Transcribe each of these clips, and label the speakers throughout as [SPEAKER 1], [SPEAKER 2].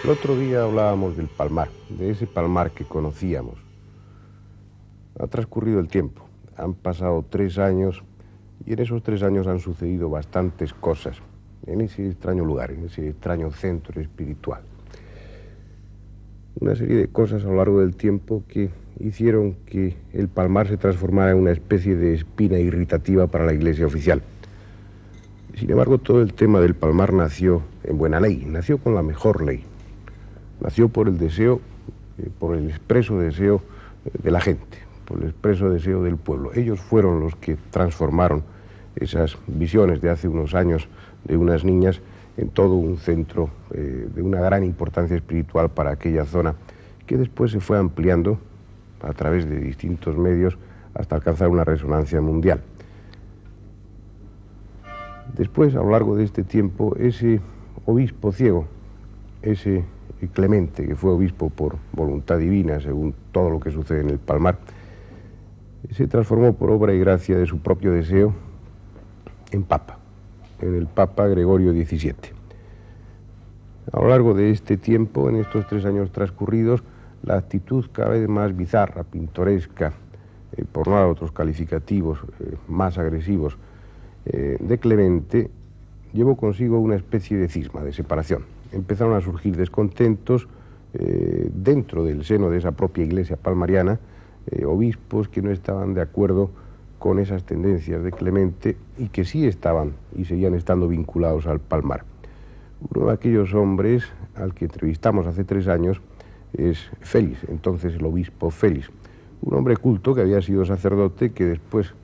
[SPEAKER 1] El otro día hablábamos del Palmar, de ese Palmar que conocíamos. Ha transcurrido el tiempo, han pasado 3 años y en esos 3 años han sucedido bastantes cosas en ese extraño lugar, en ese extraño centro espiritual. Una serie de cosas a lo largo del tiempo que hicieron que el Palmar se transformara en una especie de espina irritativa para la Iglesia oficial. Sin embargo, todo el tema del Palmar nació en buena ley, nació con la mejor ley. Nació por el deseo, por el expreso deseo de la gente, por el expreso deseo del pueblo. Ellos fueron los que transformaron esas visiones de hace unos años de unas niñas en todo un centro de una gran importancia espiritual para aquella zona, que después se fue ampliando a través de distintos medios hasta alcanzar una resonancia mundial. Después, a lo largo de este tiempo, ese obispo ciego, ese Clemente, que fue obispo por voluntad divina, según todo lo que sucede en el Palmar, se transformó por obra y gracia de su propio deseo en Papa, en el Papa Gregorio XVII. A lo largo de este tiempo, en estos 3 años transcurridos, la actitud cada vez más bizarra, pintoresca, por no dar otros calificativos más agresivos, de Clemente, llevó consigo una especie de cisma, de separación. Empezaron a surgir descontentos dentro del seno de esa propia iglesia palmariana, obispos que no estaban de acuerdo con esas tendencias de Clemente y que sí estaban y seguían estando vinculados al Palmar. Uno de aquellos hombres al que entrevistamos hace 3 años es Félix, entonces el obispo Félix, un hombre culto que había sido sacerdote, que después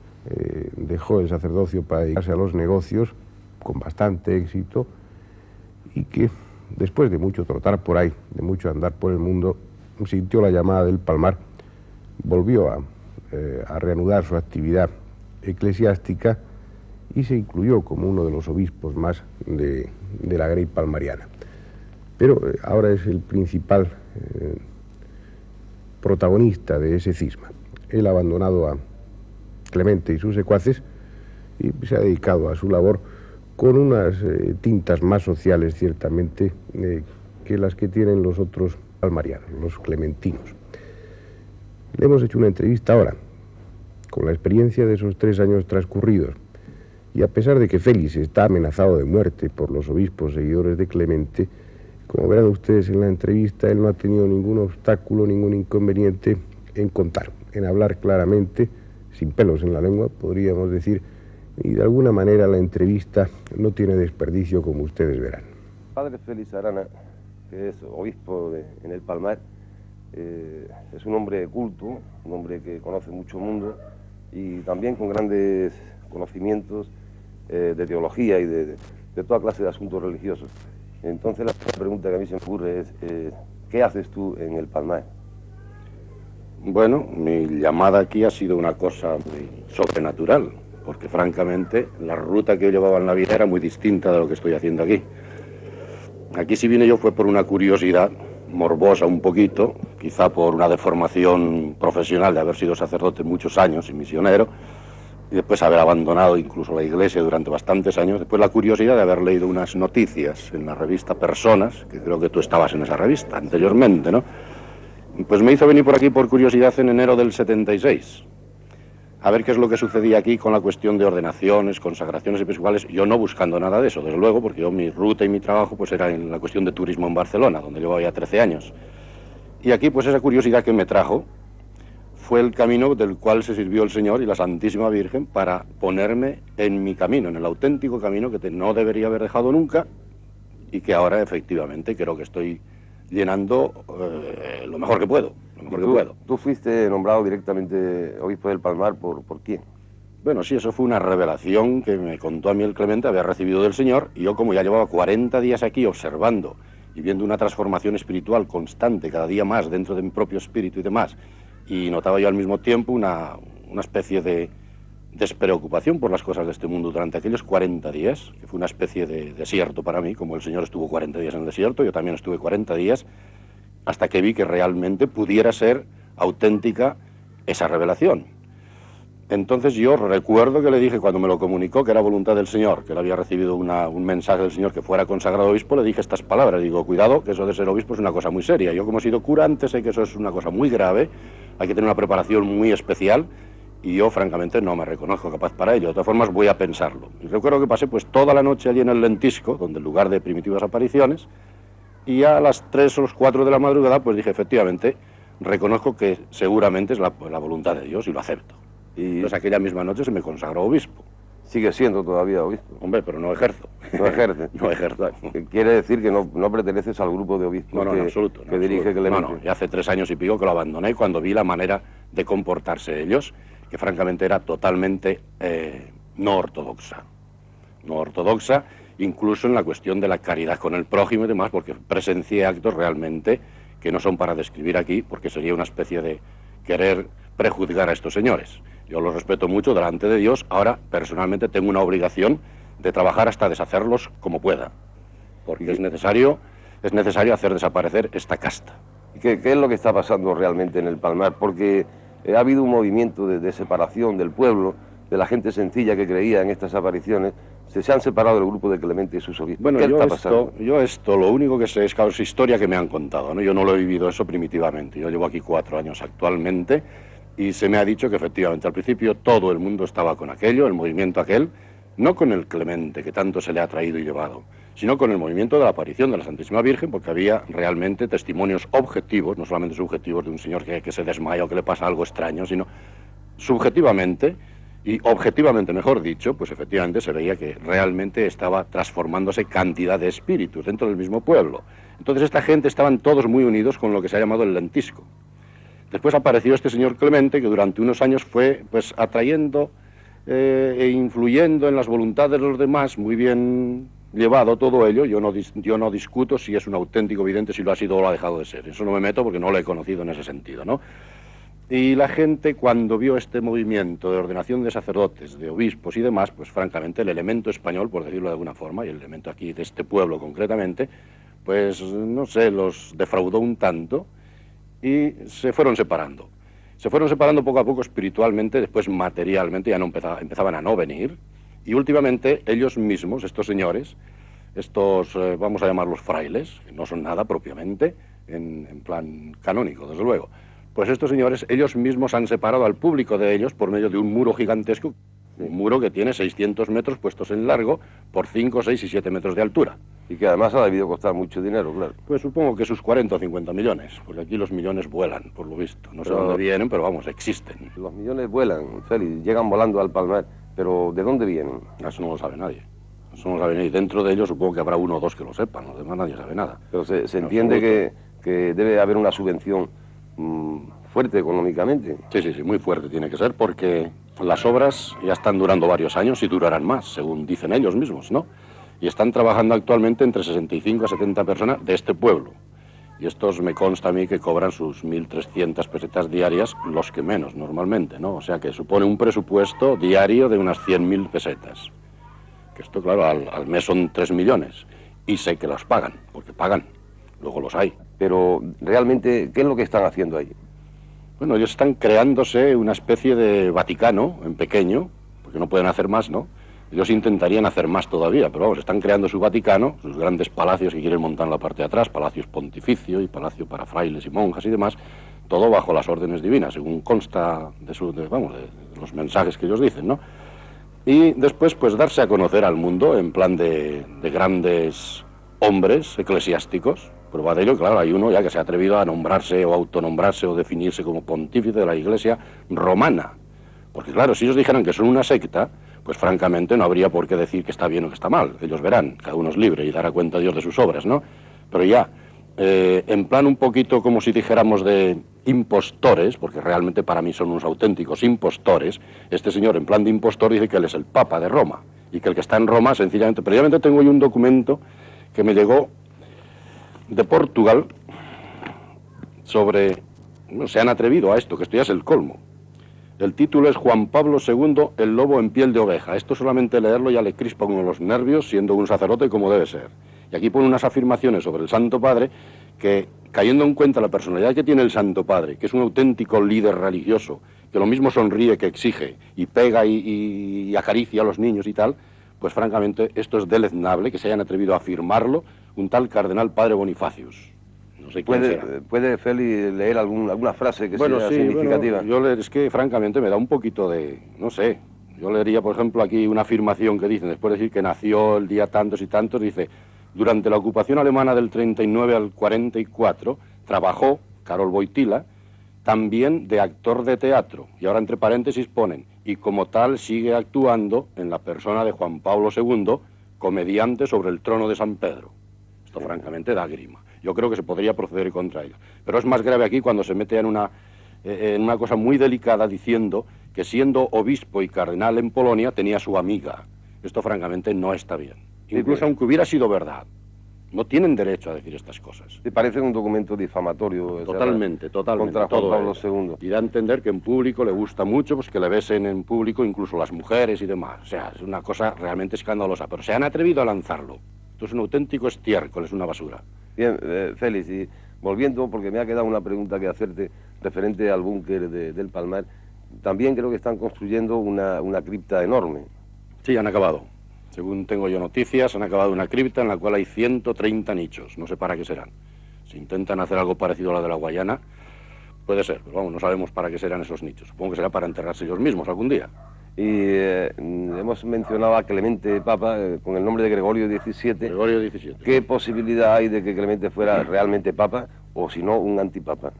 [SPEAKER 1] dejó el sacerdocio para dedicarse a los negocios con bastante éxito y que después de mucho trotar por ahí, de mucho andar por el mundo, sintió la llamada del Palmar, volvió a reanudar su actividad eclesiástica y se incluyó como uno de los obispos más de la grey palmariana. Pero ahora es el principal protagonista de ese cisma. Él ha abandonado a Clemente y sus secuaces y se ha dedicado a su labor con unas tintas más sociales, ciertamente, que las que tienen los otros palmarianos, los clementinos. Le hemos hecho una entrevista ahora, con la experiencia de esos 3 años transcurridos, y a pesar de que Félix está amenazado de muerte por los obispos seguidores de Clemente, como verán ustedes en la entrevista, él no ha tenido ningún obstáculo, ningún inconveniente en contar, en hablar claramente, sin pelos en la lengua, podríamos decir, y de alguna manera la entrevista no tiene desperdicio, como ustedes verán.
[SPEAKER 2] Padre Félix Arana, que es obispo en el Palmar, es un hombre culto, un hombre que conoce mucho mundo y también con grandes conocimientos de teología y de toda clase de asuntos religiosos. Entonces la pregunta que a mí se me ocurre es, ¿qué haces tú en el Palmar?
[SPEAKER 3] Bueno, mi llamada aquí ha sido una cosa muy sobrenatural, porque francamente la ruta que yo llevaba en la vida era muy distinta de lo que estoy haciendo aquí. Aquí si vine yo fue por una curiosidad morbosa un poquito, quizá por una deformación profesional de haber sido sacerdote muchos años y misionero, y después haber abandonado incluso la iglesia durante bastantes años, después la curiosidad de haber leído unas noticias en la revista Personas, que creo que tú estabas en esa revista anteriormente, ¿no? Pues me hizo venir por aquí por curiosidad en enero del 76. A ver qué es lo que sucedía aquí con la cuestión de ordenaciones, consagraciones episcopales, yo no buscando nada de eso, desde luego, porque yo mi ruta y mi trabajo pues era en la cuestión de turismo en Barcelona, donde llevaba ya 13 años. Y aquí pues esa curiosidad que me trajo fue el camino del cual se sirvió el Señor y la Santísima Virgen para ponerme en mi camino, en el auténtico camino que no debería haber dejado nunca y que ahora efectivamente creo que estoy llenando lo mejor que puedo.
[SPEAKER 2] ¿Tú fuiste nombrado directamente obispo del Palmar por quién?
[SPEAKER 3] Bueno, sí, eso fue una revelación que me contó a mí el Clemente, había recibido del Señor, y yo como ya llevaba 40 días aquí observando y viendo una transformación espiritual constante, cada día más dentro de mi propio espíritu y demás, y notaba yo al mismo tiempo una especie de despreocupación por las cosas de este mundo durante aquellos 40 días, que fue una especie de desierto para mí, como el Señor estuvo 40 días en el desierto, yo también estuve 40 días, hasta que vi que realmente pudiera ser auténtica esa revelación. Entonces yo recuerdo que le dije, cuando me lo comunicó, que era voluntad del Señor, que él había recibido un mensaje del Señor que fuera consagrado obispo, le dije estas palabras, digo, cuidado, que eso de ser obispo es una cosa muy seria. Yo, como he sido cura antes, sé que eso es una cosa muy grave, hay que tener una preparación muy especial, y yo, francamente, no me reconozco capaz para ello. De todas formas, voy a pensarlo. Y recuerdo que pasé pues toda la noche allí en el Lentisco, donde el lugar de primitivas apariciones, y a las 3 o las 4 de la madrugada, pues dije, efectivamente, reconozco que seguramente es la voluntad de Dios y lo acepto. Y entonces aquella misma noche se me consagró obispo.
[SPEAKER 2] Sigue siendo todavía obispo.
[SPEAKER 3] Hombre, pero no ejerzo.
[SPEAKER 2] No ejerce.
[SPEAKER 3] No ejerzo.
[SPEAKER 2] Quiere decir que no perteneces al grupo de obispos
[SPEAKER 3] No, en absoluto.
[SPEAKER 2] que dirige Clemente.
[SPEAKER 3] No, ya hace 3 años y pico que lo abandoné cuando vi la manera de comportarse ellos, que francamente era totalmente no ortodoxa. No ortodoxa, incluso en la cuestión de la caridad con el prójimo y demás, porque presencié actos realmente que no son para describir aquí, porque sería una especie de querer prejuzgar a estos señores. Yo los respeto mucho delante de Dios. Ahora, personalmente, tengo una obligación de trabajar hasta deshacerlos como pueda, porque es necesario hacer desaparecer esta casta.
[SPEAKER 2] ¿Y qué es lo que está pasando realmente en el Palmar? Porque ha habido un movimiento de separación del pueblo, de la gente sencilla que creía en estas apariciones. Se han separado del grupo de Clemente y sus obispos.
[SPEAKER 3] Bueno,
[SPEAKER 2] ¿Qué está pasando?
[SPEAKER 3] Yo esto, lo único que sé es que es historia que me han contado, ¿no? Yo no lo he vivido eso primitivamente. Yo llevo aquí 4 años actualmente y se me ha dicho que efectivamente al principio todo el mundo estaba con aquello, el movimiento aquel, no con el Clemente que tanto se le ha traído y llevado, sino con el movimiento de la aparición de la Santísima Virgen, porque había realmente testimonios objetivos, no solamente subjetivos, de un señor que se desmaya o que le pasa algo extraño, sino subjetivamente y objetivamente, mejor dicho, pues efectivamente se veía que realmente estaba transformándose cantidad de espíritus dentro del mismo pueblo. Entonces esta gente estaban todos muy unidos con lo que se ha llamado el Lentisco. Después apareció este señor Clemente, que durante unos años fue pues atrayendo e influyendo en las voluntades de los demás, muy bien llevado todo ello. Yo no discuto si es un auténtico vidente, si lo ha sido o lo ha dejado de ser. Eso no me meto porque no lo he conocido en ese sentido, ¿no? Y la gente, cuando vio este movimiento de ordenación de sacerdotes, de obispos y demás, pues francamente el elemento español, por decirlo de alguna forma, y el elemento aquí de este pueblo concretamente, pues no sé, los defraudó un tanto y se fueron separando. Se fueron separando poco a poco espiritualmente, después materialmente ya no empezaban a no venir, y últimamente ellos mismos, estos señores, estos, vamos a llamarlos frailes, que no son nada propiamente, en plan canónico, desde luego, pues estos señores, ellos mismos han separado al público de ellos por medio de un muro gigantesco, un muro que tiene 600 metros puestos en largo por 5, 6 y 7 metros de altura.
[SPEAKER 2] Y que además ha debido costar mucho dinero, claro.
[SPEAKER 3] Pues supongo que sus 40 o 50 millones, porque aquí los millones vuelan, por lo visto. No sé dónde vienen, pero vamos, existen.
[SPEAKER 2] Los millones vuelan, Félix, llegan volando al Palmar, pero ¿de dónde vienen?
[SPEAKER 3] Eso no lo sabe nadie. Eso no lo sabe nadie. Dentro de ellos supongo que habrá 1 o 2 que lo sepan, los demás nadie sabe nada.
[SPEAKER 2] Pero se entiende que debe haber una subvención fuerte económicamente.
[SPEAKER 3] Sí, muy fuerte tiene que ser, porque las obras ya están durando varios años y durarán más, según dicen ellos mismos, ¿no? Y están trabajando actualmente entre 65 a 70 personas de este pueblo. Y estos me consta a mí que cobran sus 1.300 pesetas diarias, los que menos normalmente, ¿no? O sea que supone un presupuesto diario de unas 100.000 pesetas. Que esto, claro, al mes son 3 millones. Y sé que los pagan, porque pagan. Luego los hay.
[SPEAKER 2] Pero realmente, ¿qué es lo que están haciendo ahí?
[SPEAKER 3] Bueno, ellos están creándose una especie de Vaticano en pequeño, porque no pueden hacer más, ¿no? Ellos intentarían hacer más todavía, pero vamos, están creando su Vaticano, sus grandes palacios que quieren montar en la parte de atrás, palacios pontificio y palacio para frailes y monjas y demás, todo bajo las órdenes divinas, según consta de los mensajes que ellos dicen, ¿no? Y después, pues, darse a conocer al mundo en plan de grandes hombres eclesiásticos. Prueba de ello, claro, hay uno ya que se ha atrevido a nombrarse o autonombrarse o definirse como pontífice de la Iglesia romana. Porque claro, si ellos dijeran que son una secta, pues francamente no habría por qué decir que está bien o que está mal. Ellos verán, cada uno es libre y dará cuenta a Dios de sus obras, ¿no? Pero ya, en plan un poquito como si dijéramos de impostores, porque realmente para mí son unos auténticos impostores, este señor en plan de impostor dice que él es el Papa de Roma y que el que está en Roma sencillamente... Previamente tengo yo un documento que me llegó de Portugal sobre... No se han atrevido a esto, que esto ya es el colmo. El título es Juan Pablo II, el lobo en piel de oveja. Esto solamente leerlo ya le crispa uno los nervios, siendo un sacerdote como debe ser. Y aquí pone unas afirmaciones sobre el Santo Padre que, cayendo en cuenta la personalidad que tiene el Santo Padre, que es un auténtico líder religioso, que lo mismo sonríe que exige, y pega y acaricia a los niños y tal, pues francamente esto es deleznable que se hayan atrevido a afirmarlo un tal cardenal padre Bonifacius. No sé quién será.
[SPEAKER 2] ¿Puede Félix leer alguna frase que sea
[SPEAKER 3] Sí,
[SPEAKER 2] significativa?
[SPEAKER 3] es que francamente me da un poquito de, no sé, yo leería por ejemplo aquí una afirmación que dicen, después de decir que nació el día tantos y tantos, dice, durante la ocupación alemana del 39 al 44, trabajó, Karol Wojtyla, también de actor de teatro, y ahora entre paréntesis ponen, y como tal sigue actuando en la persona de Juan Pablo II, comediante sobre el trono de San Pedro. Esto francamente da grima. Yo creo que se podría proceder contra ello. Pero es más grave aquí cuando se mete en una cosa muy delicada diciendo que siendo obispo y cardenal en Polonia tenía su amiga. Esto francamente no está bien. Incluso aunque hubiera sido verdad, no tienen derecho a decir estas cosas.
[SPEAKER 2] ¿Te parece un documento difamatorio?
[SPEAKER 3] Totalmente.
[SPEAKER 2] Contra Juan Pablo II.
[SPEAKER 3] Y da a entender que en público le gusta mucho, pues que le besen en público incluso las mujeres y demás. O sea, es una cosa realmente escandalosa. Pero se han atrevido a lanzarlo. Esto es un auténtico estiércol, es una basura.
[SPEAKER 2] Bien, Félix, y volviendo, porque me ha quedado una pregunta que hacerte referente al búnker del Palmar, también creo que están construyendo una cripta enorme.
[SPEAKER 3] Sí, han acabado. Según tengo yo noticias, han acabado una cripta en la cual hay 130 nichos. No sé para qué serán. Si intentan hacer algo parecido a la de la Guayana, puede ser, pero vamos, no sabemos para qué serán esos nichos. Supongo que será para enterrarse ellos mismos algún día.
[SPEAKER 2] Y hemos mencionado a Clemente Papa con el nombre de Gregorio XVII.
[SPEAKER 3] Gregorio XVII.
[SPEAKER 2] ¿Qué posibilidad hay de que Clemente fuera realmente Papa o si no un antipapa?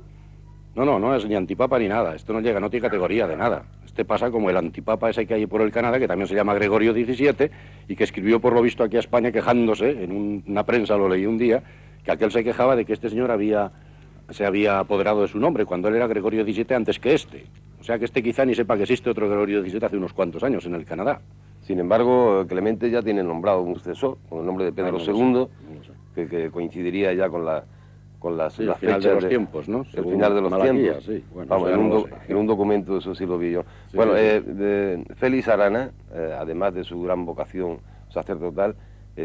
[SPEAKER 3] No es ni antipapa ni nada. Esto no tiene categoría de nada. Este pasa como el antipapa ese que hay por el Canadá, que también se llama Gregorio XVII, y que escribió por lo visto aquí a España quejándose, en una prensa lo leí un día, que aquel se quejaba de que este señor se había apoderado de su nombre, cuando él era Gregorio XVII antes que este. O sea que este quizá ni sepa que existe otro Gregorio XVII hace unos cuantos años en el Canadá.
[SPEAKER 2] Sin embargo, Clemente ya tiene nombrado un sucesor, con el nombre de Pedro II, que coincidiría ya con las
[SPEAKER 3] final fechas de los tiempos, ¿no?
[SPEAKER 2] El final de los tiempos.
[SPEAKER 3] Sí. Bueno,
[SPEAKER 2] vamos, en un documento, eso sí lo vi yo. Sí, bueno, Félix Arana, además de su gran vocación sacerdotal,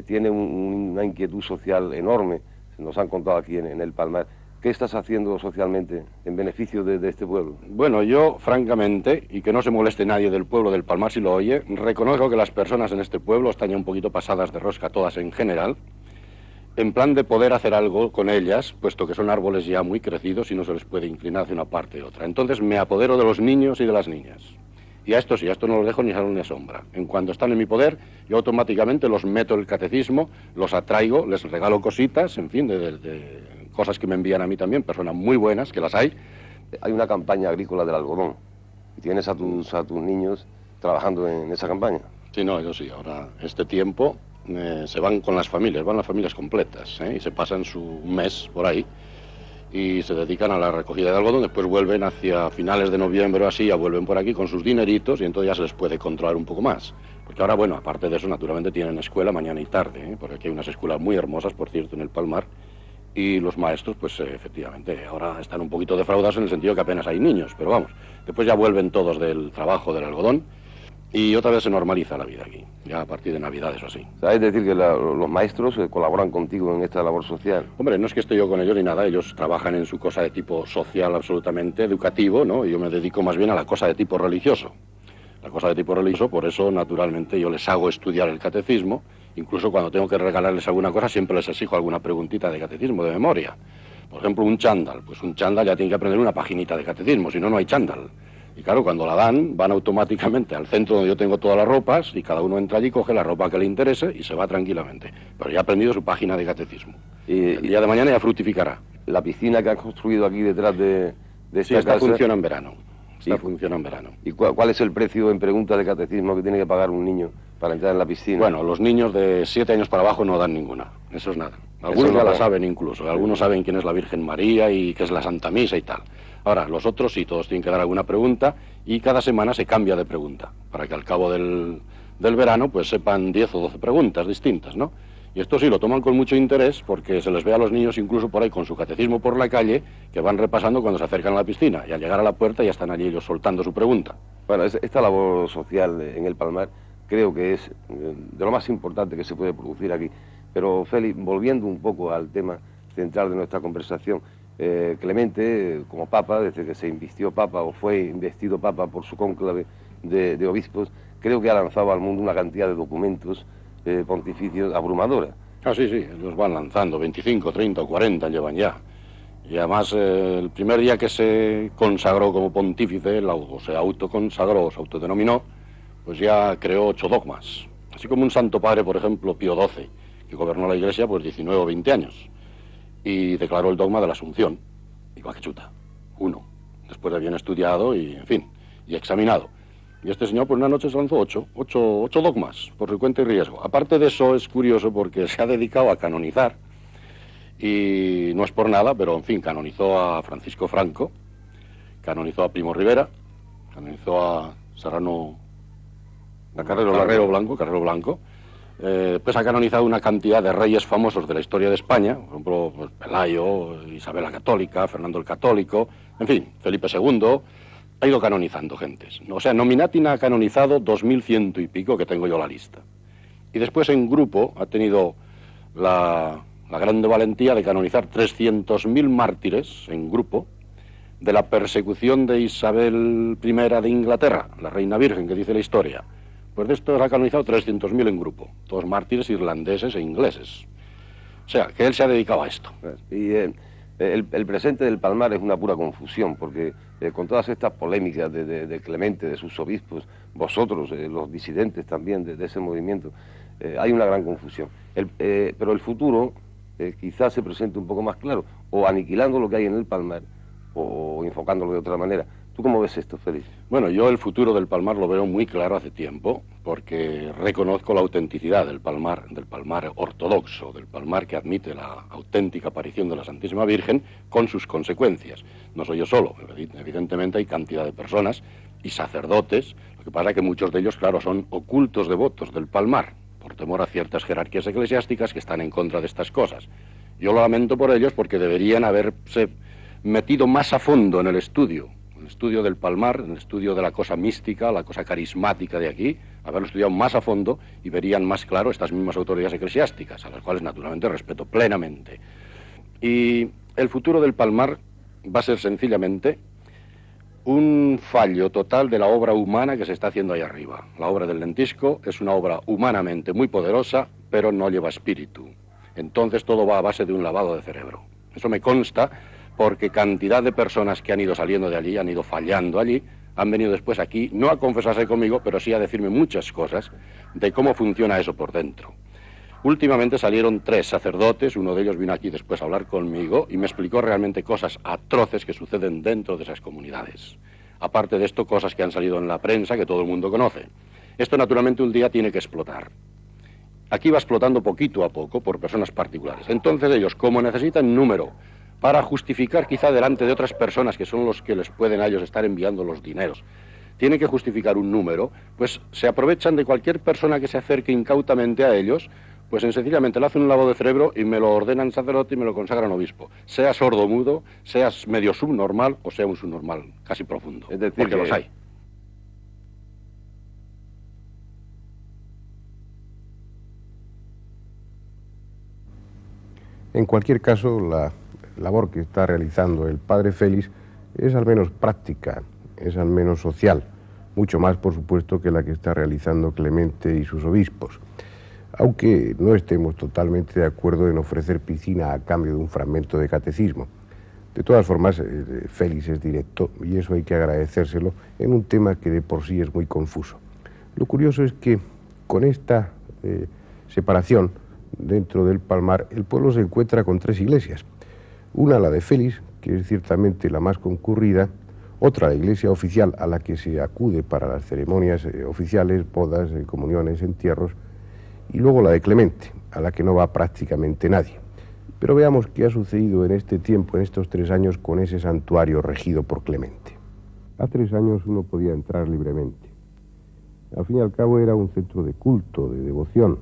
[SPEAKER 2] tiene una inquietud social enorme, nos han contado aquí en el Palmar. ¿Qué estás haciendo socialmente en beneficio de este pueblo?
[SPEAKER 3] Bueno, yo, francamente, y que no se moleste nadie del pueblo del Palmar si lo oye, reconozco que las personas en este pueblo están ya un poquito pasadas de rosca, todas en general, en plan de poder hacer algo con ellas, puesto que son árboles ya muy crecidos y no se les puede inclinar hacia una parte u otra. Entonces me apodero de los niños y de las niñas. Y a esto sí, a esto no los dejo ni salón ni sombra. En cuanto están en mi poder, yo automáticamente los meto en el catecismo, los atraigo, les regalo cositas, en fin, de cosas que me envían a mí también, personas muy buenas, que las hay.
[SPEAKER 2] Hay una campaña agrícola del algodón, y tienes a tus niños trabajando en esa campaña.
[SPEAKER 3] Sí, no, yo sí, ahora este tiempo se van con las familias, van las familias completas, y se pasan su mes por ahí, y se dedican a la recogida de algodón, después vuelven hacia finales de noviembre o así, ya vuelven por aquí con sus dineritos, y entonces ya se les puede controlar un poco más. Porque ahora, bueno, aparte de eso, naturalmente tienen escuela mañana y tarde, porque aquí hay unas escuelas muy hermosas, por cierto, en el Palmar, y los maestros, pues efectivamente, ahora están un poquito defraudados en el sentido que apenas hay niños, pero vamos, después ya vuelven todos del trabajo del algodón y otra vez se normaliza la vida aquí, ya a partir de Navidades o así.
[SPEAKER 2] ¿Sabes decir que los maestros colaboran contigo en esta labor social?
[SPEAKER 3] Hombre, no es que esté yo con ellos ni nada, ellos trabajan en su cosa de tipo social absolutamente educativo, ¿no? Y yo me dedico más bien a la cosa de tipo religioso. La cosa de tipo religioso, por eso naturalmente yo les hago estudiar el catecismo. Incluso cuando tengo que regalarles alguna cosa, siempre les exijo alguna preguntita de catecismo, de memoria. Por ejemplo, un chándal. Pues un chándal ya tiene que aprender una paginita de catecismo, si no, no hay chándal. Y claro, cuando la dan, van automáticamente al centro donde yo tengo todas las ropas y cada uno entra allí, coge la ropa que le interese y se va tranquilamente. Pero ya ha aprendido su página de catecismo. El día de mañana ya fructificará.
[SPEAKER 2] La piscina que han construido aquí detrás de esta
[SPEAKER 3] esta
[SPEAKER 2] casa...
[SPEAKER 3] funciona en verano. Esta funciona en verano.
[SPEAKER 2] ¿Y cuál es el precio en pregunta de catecismo que tiene que pagar un niño para entrar en la piscina?
[SPEAKER 3] Bueno, los niños de 7 años para abajo no dan ninguna, eso es nada. Algunos ya la saben incluso, algunos saben quién es la Virgen María y qué es la Santa Misa y tal. Ahora, los otros sí, todos tienen que dar alguna pregunta y cada semana se cambia de pregunta, para que al cabo del verano pues sepan 10 o 12 preguntas distintas, ¿no? Y esto sí, lo toman con mucho interés porque se les ve a los niños incluso por ahí con su catecismo por la calle, que van repasando cuando se acercan a la piscina y al llegar a la puerta ya están allí ellos soltando su pregunta.
[SPEAKER 2] Bueno, esta labor social en el Palmar creo que es de lo más importante que se puede producir aquí. Pero Félix, volviendo un poco al tema central de nuestra conversación, Clemente, como papa, desde que se invistió papa o fue investido papa por su cónclave de obispos, creo que ha lanzado al mundo una cantidad de documentos pontificios abrumadora.
[SPEAKER 3] Ah, sí, sí, los van lanzando, 25, 30 o 40 llevan ya. Y además, el primer día que se consagró como pontífice, o se autoconsagró, o se autodenominó, pues ya creó 8 dogmas. Así como un santo padre, por ejemplo, Pío XII, que gobernó la Iglesia pues 19 o 20 años, y declaró el dogma de la Asunción, igual que chuta, uno, después de bien estudiado y, en fin, y examinado. Y este señor, pues una noche se lanzó 8 dogmas, por su cuenta y riesgo. Aparte de eso, es curioso porque se ha dedicado a canonizar, y no es por nada, pero en fin, canonizó a Francisco Franco, canonizó a Primo Rivera, canonizó a Serrano Carrero Blanco. Pues ha canonizado una cantidad de reyes famosos de la historia de España, por ejemplo, pues, Pelayo, Isabel la Católica, Fernando el Católico, en fin, Felipe II, ha ido canonizando gentes. O sea, Nominatin ha canonizado 2100 y pico, que tengo yo la lista. Y después en grupo ha tenido la grande valentía de canonizar 300.000 mártires en grupo de la persecución de Isabel I de Inglaterra, la reina virgen que dice la historia. Pues de estos ha canonizado 300.000 en grupo, todos mártires irlandeses e ingleses. O sea, que él se ha dedicado a esto.
[SPEAKER 2] Y el presente del Palmar es una pura confusión, porque con todas estas polémicas de Clemente, de sus obispos, vosotros, los disidentes también de ese movimiento, hay una gran confusión. Pero el futuro quizás se presente un poco más claro, o aniquilando lo que hay en el Palmar, o enfocándolo de otra manera. ¿Tú cómo ves esto, Félix?
[SPEAKER 3] Bueno, yo el futuro del Palmar lo veo muy claro hace tiempo, porque reconozco la autenticidad del Palmar ortodoxo, del Palmar que admite la auténtica aparición de la Santísima Virgen con sus consecuencias. No soy yo solo, evidentemente hay cantidad de personas y sacerdotes, lo que pasa es que muchos de ellos, claro, son ocultos devotos del Palmar, por temor a ciertas jerarquías eclesiásticas que están en contra de estas cosas. Yo lo lamento por ellos porque deberían haberse metido más a fondo en el estudio del Palmar, en el estudio de la cosa mística, la cosa carismática de aquí, haberlo estudiado más a fondo y verían más claro estas mismas autoridades eclesiásticas, a las cuales naturalmente respeto plenamente. Y el futuro del Palmar va a ser sencillamente un fallo total de la obra humana que se está haciendo ahí arriba. La obra del Lentisco es una obra humanamente muy poderosa, pero no lleva espíritu. Entonces todo va a base de un lavado de cerebro. Eso me consta porque cantidad de personas que han ido saliendo de allí, han ido fallando allí, han venido después aquí, no a confesarse conmigo, pero sí a decirme muchas cosas de cómo funciona eso por dentro. Últimamente salieron 3 sacerdotes, uno de ellos vino aquí después a hablar conmigo y me explicó realmente cosas atroces que suceden dentro de esas comunidades. Aparte de esto, cosas que han salido en la prensa que todo el mundo conoce. Esto naturalmente un día tiene que explotar. Aquí va explotando poquito a poco por personas particulares. Entonces ellos, como necesitan número para justificar quizá delante de otras personas que son los que les pueden a ellos estar enviando los dineros, tienen que justificar un número, pues se aprovechan de cualquier persona que se acerque incautamente a ellos, pues sencillamente le hacen un lavado de cerebro y me lo ordenan sacerdote y me lo consagran obispo. Sea sordo-mudo, seas medio subnormal o sea un subnormal casi profundo.
[SPEAKER 2] Es decir,
[SPEAKER 3] porque los hay.
[SPEAKER 1] En cualquier caso, la labor que está realizando el padre Félix es al menos práctica, es al menos social, mucho más, por supuesto, que la que está realizando Clemente y sus obispos. Aunque no estemos totalmente de acuerdo en ofrecer piscina a cambio de un fragmento de catecismo. De todas formas, Félix es directo y eso hay que agradecérselo en un tema que de por sí es muy confuso. Lo curioso es que con esta separación dentro del Palmar, el pueblo se encuentra con 3 iglesias. Una, la de Félix, que es ciertamente la más concurrida, otra, la iglesia oficial a la que se acude para las ceremonias oficiales, bodas, comuniones, entierros, y luego la de Clemente, a la que no va prácticamente nadie. Pero veamos qué ha sucedido en este tiempo, en estos 3 años, con ese santuario regido por Clemente. Hace 3 años uno podía entrar libremente. Al fin y al cabo era un centro de culto, de devoción.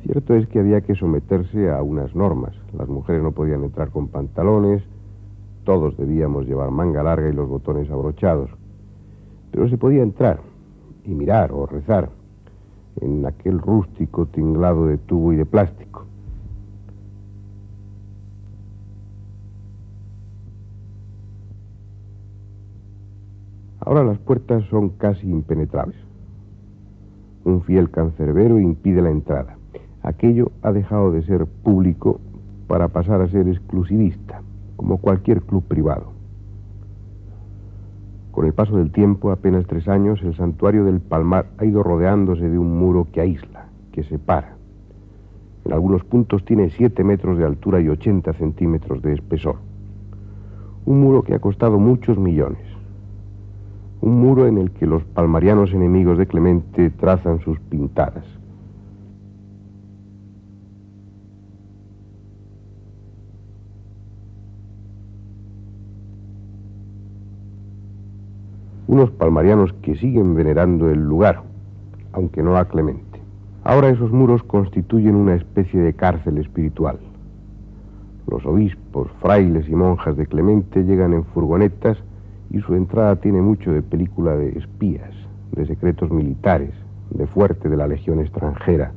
[SPEAKER 1] Cierto es que había que someterse a unas normas. Las mujeres no podían entrar con pantalones, todos debíamos llevar manga larga y los botones abrochados. Pero se podía entrar y mirar o rezar en aquel rústico tinglado de tubo y de plástico. Ahora las puertas son casi impenetrables. Un fiel cancerbero impide la entrada. Aquello ha dejado de ser público para pasar a ser exclusivista, como cualquier club privado. Con el paso del tiempo, apenas 3 años, el santuario del Palmar ha ido rodeándose de un muro que aísla, que separa. En algunos puntos tiene 7 metros de altura y 80 centímetros de espesor. Un muro que ha costado muchos millones. Un muro en el que los palmarianos enemigos de Clemente trazan sus pintadas. Unos palmarianos que siguen venerando el lugar, aunque no a Clemente. Ahora esos muros constituyen una especie de cárcel espiritual. Los obispos, frailes y monjas de Clemente llegan en furgonetas y su entrada tiene mucho de película de espías, de secretos militares, de fuerte de la legión extranjera.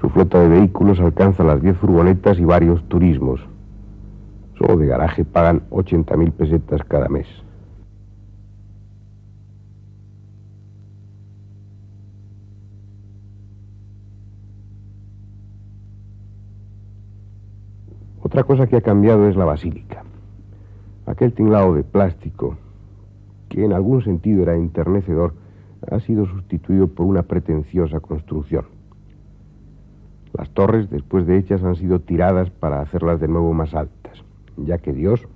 [SPEAKER 1] Su flota de vehículos alcanza las 10 furgonetas y varios turismos. Solo de garaje pagan 80.000 pesetas cada mes. Otra cosa que ha cambiado es la basílica. Aquel tinglado de plástico, que en algún sentido era enternecedor, ha sido sustituido por una pretenciosa construcción. Las torres, después de hechas, han sido tiradas para hacerlas de nuevo más altas, ya que Dios,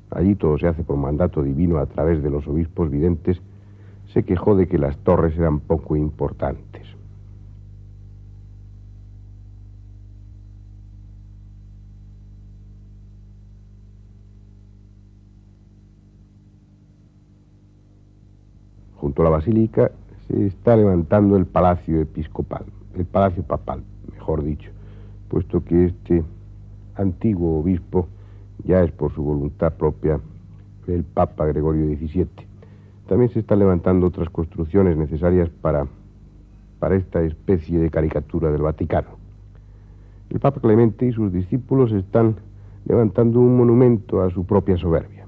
[SPEAKER 1] allí todo se hace por mandato divino a través de los obispos videntes, se quejó de que las torres eran poco importantes. Junto a la basílica se está levantando el palacio episcopal, el palacio papal, mejor dicho, puesto que este antiguo obispo ya es por su voluntad propia el Papa Gregorio XVII. También se están levantando otras construcciones necesarias para esta especie de caricatura del Vaticano. El Papa Clemente y sus discípulos están levantando un monumento a su propia soberbia.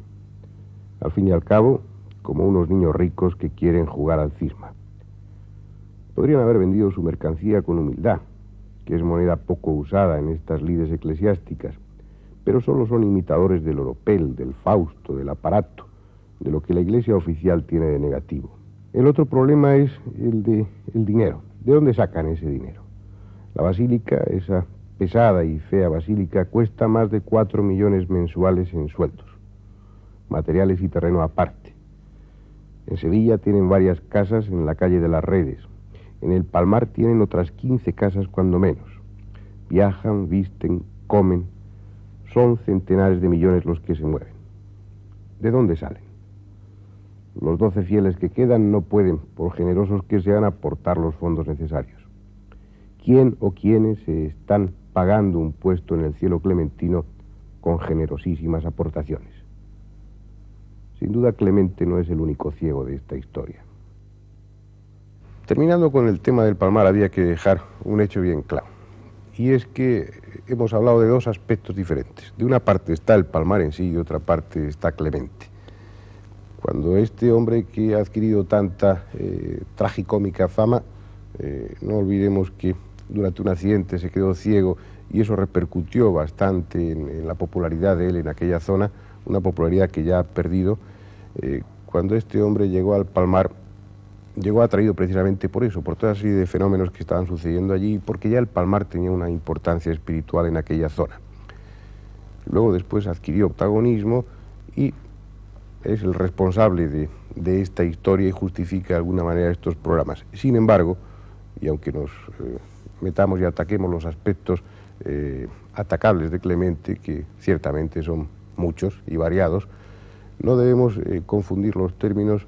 [SPEAKER 1] Al fin y al cabo, como unos niños ricos que quieren jugar al cisma. Podrían haber vendido su mercancía con humildad, que es moneda poco usada en estas lides eclesiásticas, pero solo son imitadores del oropel, del Fausto, del aparato, de lo que la Iglesia oficial tiene de negativo. El otro problema es el dinero. ¿De dónde sacan ese dinero? La basílica, esa pesada y fea basílica, cuesta más de 4 millones mensuales en sueldos, materiales y terreno aparte. En Sevilla tienen varias casas en la calle de las Redes. En el Palmar tienen otras 15 casas cuando menos. Viajan, visten, comen. Son centenares de millones los que se mueven. ¿De dónde salen? Los 12 fieles que quedan no pueden, por generosos que sean, aportar los fondos necesarios. ¿Quién o quiénes se están pagando un puesto en el cielo clementino con generosísimas aportaciones? Sin duda, Clemente no es el único ciego de esta historia. Terminando con el tema del Palmar, había que dejar un hecho bien claro. Y es que hemos hablado de dos aspectos diferentes. De una parte está el Palmar en sí y de otra parte está Clemente. Cuando este hombre que ha adquirido tanta tragicómica fama, no olvidemos que durante un accidente se quedó ciego y eso repercutió bastante en la popularidad de él en aquella zona, una popularidad que ya ha perdido. Cuando este hombre llegó al Palmar, llegó atraído precisamente por eso, por toda serie de fenómenos que estaban sucediendo allí, porque ya el Palmar tenía una importancia espiritual en aquella zona. Luego después adquirió protagonismo y es el responsable de esta historia y justifica de alguna manera estos programas. Sin embargo, y aunque nos metamos y ataquemos los aspectos atacables de Clemente, que ciertamente son muchos y variados, no debemos confundir los términos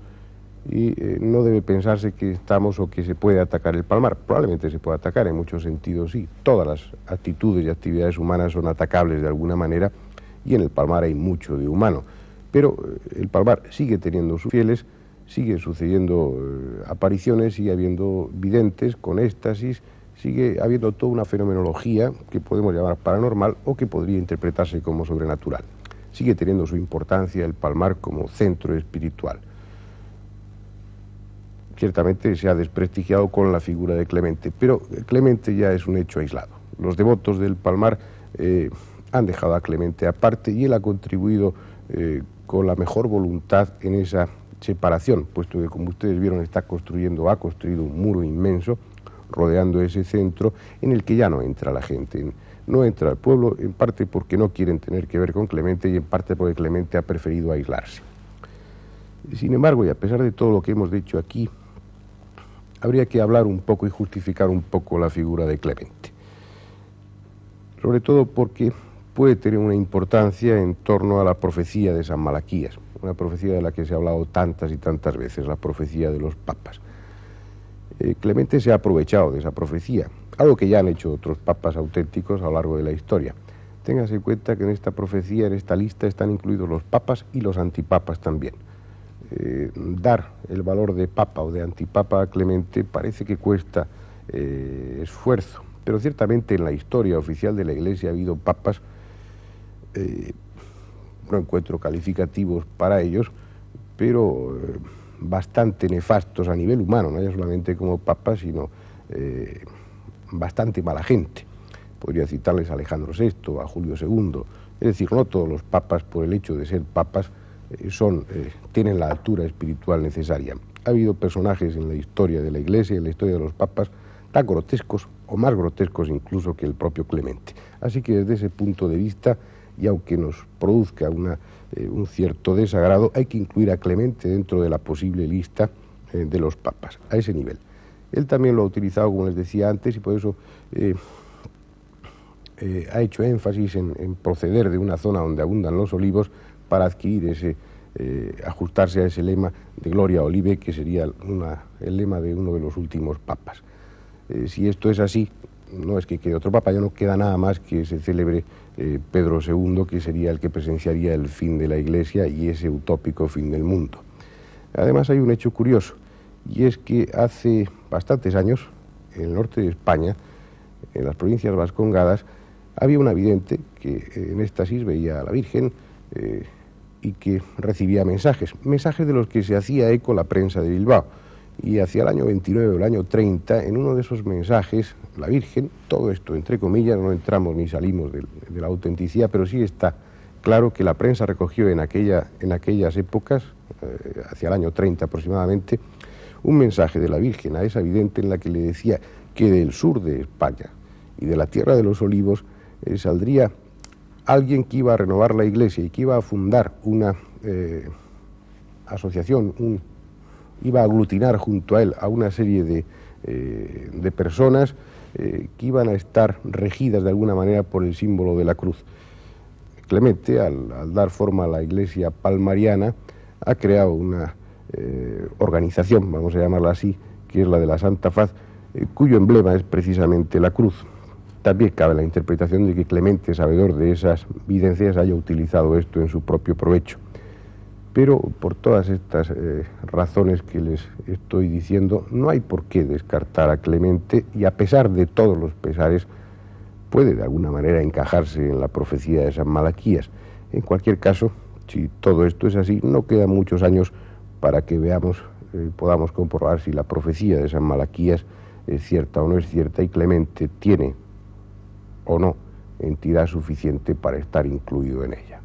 [SPEAKER 1] y no debe pensarse que estamos o que se puede atacar el Palmar. Probablemente se puede atacar, en muchos sentidos sí. Todas las actitudes y actividades humanas son atacables de alguna manera y en el Palmar hay mucho de humano. Pero el Palmar sigue teniendo sus fieles, sigue sucediendo apariciones, sigue habiendo videntes con éxtasis, sigue habiendo toda una fenomenología que podemos llamar paranormal o que podría interpretarse como sobrenatural. Sigue teniendo su importancia el Palmar como centro espiritual. Ciertamente se ha desprestigiado con la figura de Clemente, pero Clemente ya es un hecho aislado. Los devotos del Palmar han dejado a Clemente aparte y él ha contribuido con la mejor voluntad en esa separación, puesto que, como ustedes vieron, ha construido un muro inmenso rodeando ese centro en el que ya no entra la gente, no entra el pueblo, en parte porque no quieren tener que ver con Clemente y en parte porque Clemente ha preferido aislarse. Sin embargo, y a pesar de todo lo que hemos dicho aquí, habría que hablar un poco y justificar un poco la figura de Clemente, sobre todo porque puede tener una importancia en torno a la profecía de San Malaquías, una profecía de la que se ha hablado tantas y tantas veces, la profecía de los papas. Clemente se ha aprovechado de esa profecía, algo que ya han hecho otros papas auténticos a lo largo de la historia. Téngase en cuenta que en esta profecía, en esta lista, están incluidos los papas y los antipapas también. Dar el valor de papa o de antipapa a Clemente parece que cuesta esfuerzo, pero ciertamente en la historia oficial de la Iglesia ha habido papas, no encuentro calificativos para ellos, pero bastante nefastos a nivel humano, no ya solamente como papas, sino bastante mala gente. Podría citarles a Alejandro VI, a Julio II, es decir, no todos los papas, por el hecho de ser papas, tienen la altura espiritual necesaria. Ha habido personajes en la historia de la Iglesia y en la historia de los papas tan grotescos o más grotescos incluso que el propio Clemente. Así que desde ese punto de vista, y aunque nos produzca un cierto desagrado, hay que incluir a Clemente dentro de la posible lista de los papas, a ese nivel. Él también lo ha utilizado, como les decía antes, y por eso ha hecho énfasis en proceder de una zona donde abundan los olivos para adquirir ajustarse a ese lema de Gloria Olive, que sería el lema de uno de los últimos papas. Si esto es así, no es que quede otro papa, ya no queda nada más que se celebre Pedro II, que sería el que presenciaría el fin de la Iglesia y ese utópico fin del mundo. Además hay un hecho curioso, y es que hace bastantes años, en el norte de España, en las provincias vascongadas, había una vidente que en éxtasis veía a la Virgen y que recibía mensajes de los que se hacía eco la prensa de Bilbao. Y hacia el año 29 o el año 30, en uno de esos mensajes, la Virgen, todo esto entre comillas, no entramos ni salimos de la autenticidad, pero sí está claro que la prensa recogió en aquellas épocas, hacia el año 30 aproximadamente, un mensaje de la Virgen a esa vidente en la que le decía que del sur de España y de la Tierra de los Olivos saldría alguien que iba a renovar la Iglesia y que iba a fundar una asociación, iba a aglutinar junto a él a una serie de personas que iban a estar regidas de alguna manera por el símbolo de la cruz. Clemente, al dar forma a la Iglesia palmariana, ha creado una organización, vamos a llamarla así, que es la de la Santa Faz, cuyo emblema es precisamente la cruz. También cabe la interpretación de que Clemente, sabedor de esas videncias, haya utilizado esto en su propio provecho. Pero por todas estas razones que les estoy diciendo, no hay por qué descartar a Clemente, y a pesar de todos los pesares, puede de alguna manera encajarse en la profecía de San Malaquías. En cualquier caso, si todo esto es así, no quedan muchos años para que podamos comprobar si la profecía de San Malaquías es cierta o no es cierta, y Clemente tiene o no entidad suficiente para estar incluido en ella.